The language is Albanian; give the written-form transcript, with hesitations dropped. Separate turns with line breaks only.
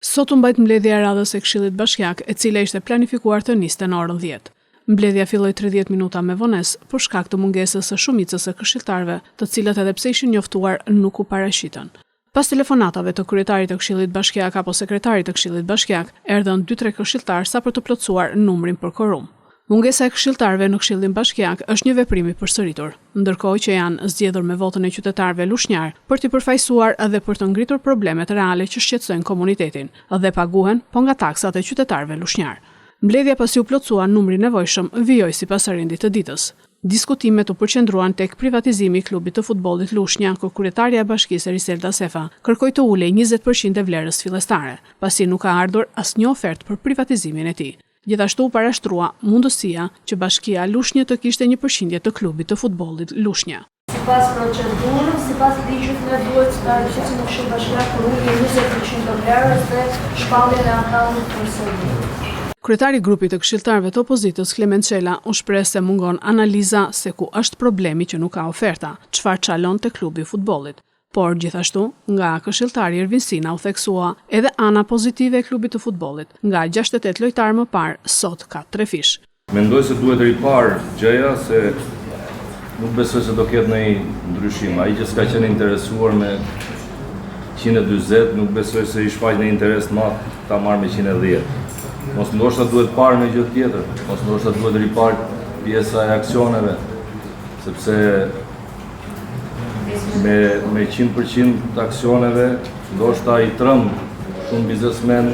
Sot u mbajt mbledhja e radhës e Këshillit Bashkiak, e cila ishte planifikuar të niste në orën 10. Mbledhja filloi 30 minuta me vonesë për shkak të mungesës së shumicës së këshilltarëve, të cilët edhe pse ishin njoftuar nuk u paraqitën. Pas telefonatave të kryetarit të Këshillit Bashkiak apo sekretarit të Këshillit Bashkiak, erdhën 2-3 këshilltarë sa për të plotësuar numrin për korum. Mungesa e këshilltarëve në Këshillin Bashkiak është një veprim i përsëritur, ndërkohë që janë zgjedhur me votën e qytetarëve lushnjar për t'i përfaqësuar edhe për të ngritur problemet reale që shqetësojnë komunitetin dhe paguhen po nga taksat e qytetarëve lushnjar. Mbledhja pasi u plotësua numri nevojshëm vijoi sipas rendit të ditës. Diskutimet u përqendruan tek privatizimi i klubit të futbollit Lushnja, ku kryetaria e bashkisë Riselda Sefa kërkoi të ulej 20% e vlerës fillestare, pasi nuk ka ardhur asnjë ofertë për privatizimin e tij. Gjithashtu u parashtrua mundësia që bashkia Lushnjë të kishte një përqindje të klubit të futbollit Lushnja.
Sipas procedurës, sipas ligjit ne duhet të paraqesim në Këshill Bashkiak për ulje 20% të vlerës dhe shpalljen e akantit përsëri.
Kryetari i grupit të këshilltarëve të opozitës Klement Çela u shpreh se mungon analiza se ku është problemi që nuk ka oferta, çfarë çalon te klubi i futbollit. Por gjithashtu, nga këshilltari Ervin Sina u theksua edhe ana pozitive e klubit të futbollit. Nga 68 lojtarë më parë, sot ka 3 fish.
Mendoj se duhet ripar gjëja, se nuk besoj se do ketë ndonjë ndryshim. Ai që s'ka qenë interesuar me 140, nuk besoj se i shfaq në interes të madh ta marrë me 110. Mos ndoshta duhet parë me gjë tjetër, mos ndoshta duhet ripar pjesa e aksioneve, sepse me 100% të aksioneve, ndoshta i trëm shumë biznesmen